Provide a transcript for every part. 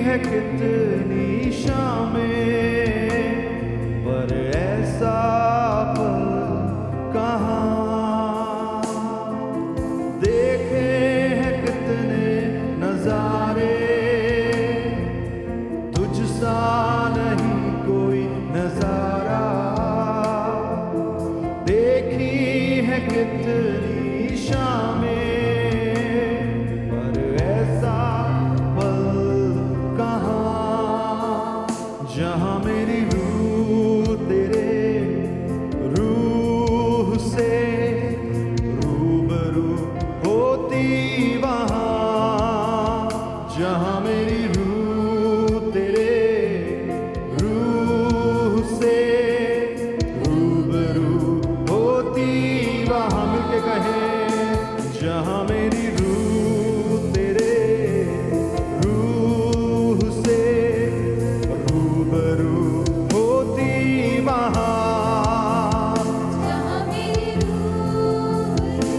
है कितनी शामें, पर ऐसा पल कहाँ। देखे हैं कितने नजारे, तुझसा नहीं कोई नजारा। देखी है कितनी शामें, पर ऐसा पल कहाँ। जहाँ मेरी रूह तेरे रूह से रूबरू होती वहाँ। जहाँ मेरी रूह तेरे रूह से रूबरू होती वहाँ। मिलके कहे जहाँ मेरी रूह तेरे रूह से रूबरू होती वहाँ। जहाँ मेरी रूह से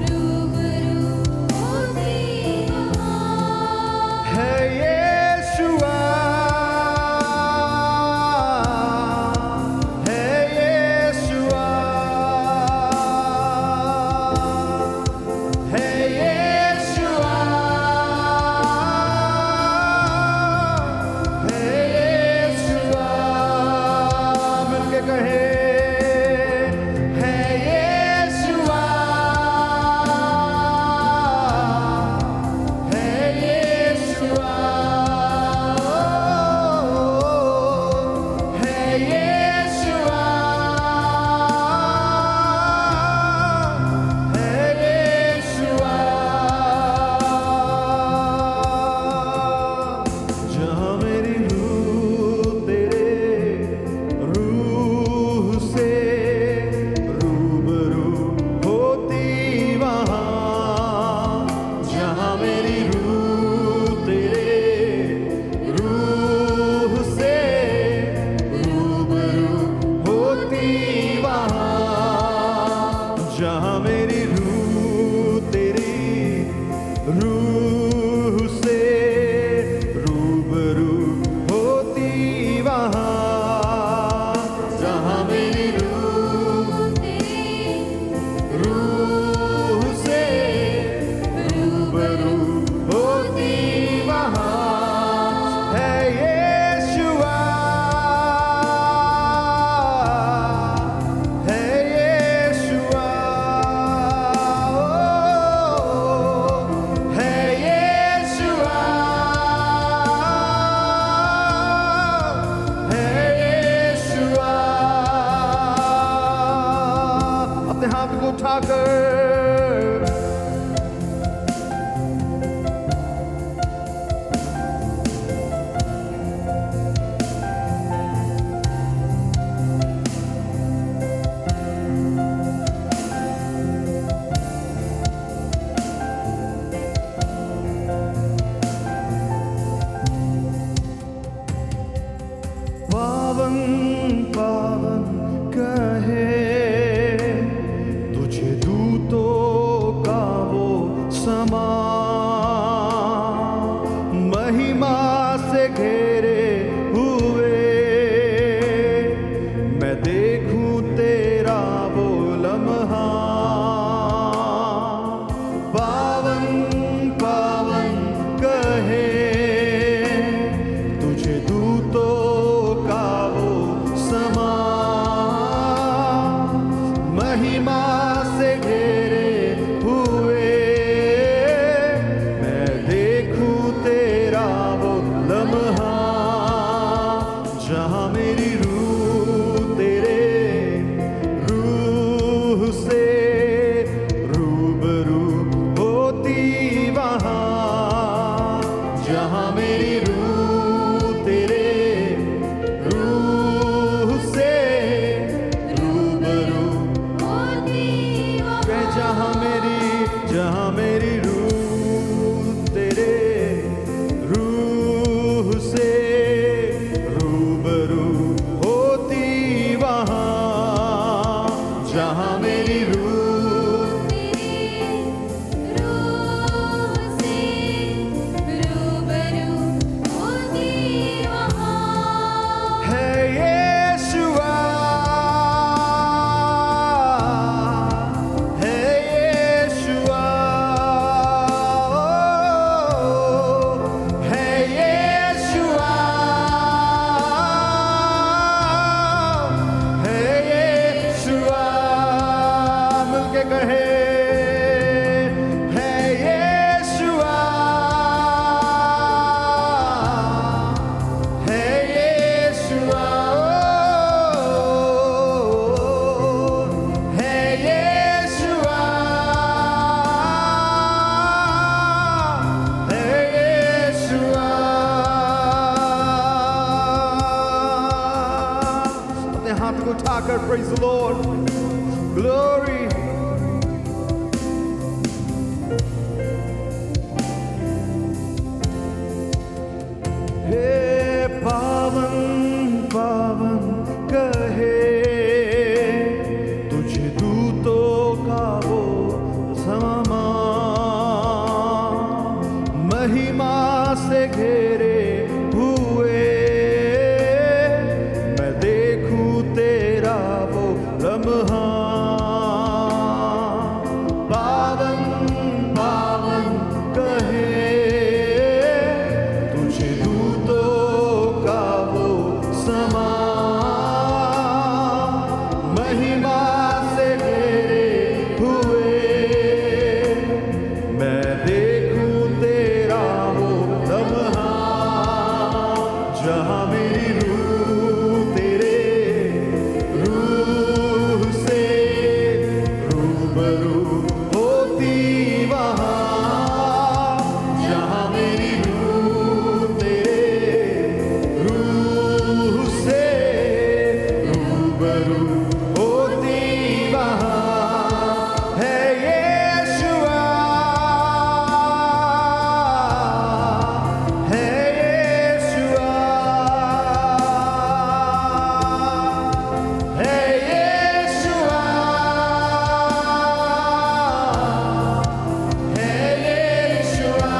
रूबरू होती वहाँ। है यीशुआ, है यीशुआ, है यीशुआ, है यीशुआ। मिलके कहे है यीशुआ, है यीशुआ, है यीशुआ, है यीशुआ। जहाँ मेरी रूह तेरे रूह से रूबरू होती वहाँ। जहाँ मेरी रूह तेरे रूह से रूबरू होती वहाँ। जहाँ मेरी रूह तेरी रूह से रूबरू होती वहाँ। जहाँ मेरी रूह रूह से रूबरू होती वहाँ। है यीशुआ, है यीशुआ, है यीशुआ, है यीशुआ। अपने हाथ को उठाकर पावन पावन कहे तुझे दूतों का वो समा। महिमा से घेरे हुए मैं देखूं तेरा वो लम्हा। पावन पावन कहे तुझे दूतों का वो समा। महिमा से घेरे हुए मैं देखूं तेरा वो लम्हा। जहाँ मेरी रूह तेरे रूह से रूबरू होती वहाँ। जहाँ मेरी रूह तेरे रूह से रूबरू होती वहाँ। जहाँ मेरी रूह तेरे रूह से रूबरू होती वहाँ। जहाँ मेरी रूह रूह कहे है यीशुआ, है यीशुआ, है यीशुआ, है यीशुआ। अपने हाथ को उठाकर praise the Lord, glory. हे पावन पावन कहे तुझे दूतों का वो समा, महिमा से घेरे हुए मैं देखूं तेरा वो लम्हा। पावन पावन कहे तुझे दूतों का वो समा, महिमा से घेरे हुए मैं देखूं तेरा वो लम्हा। जहां मेरी रूह तेरे रूह से रूबरू होती वहां, जहां मेरी रूह तेरे रूह से रूबरू होती वहां, है यीशुआ, है यीशुआ, है यीशुआ, है यीशुआ,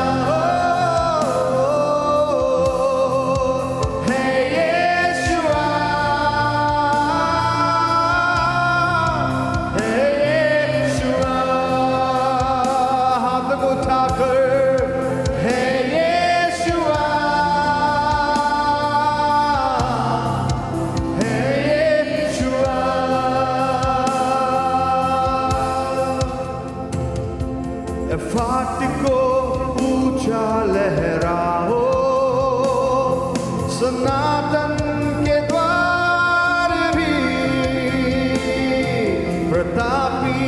है यीशुआ, है यीशुआ। हाथ को उठाकर है यीशुआ, है यीशुआ। फाटको ऊंचा लहराओ, सनातन के द्वार भी प्रतापी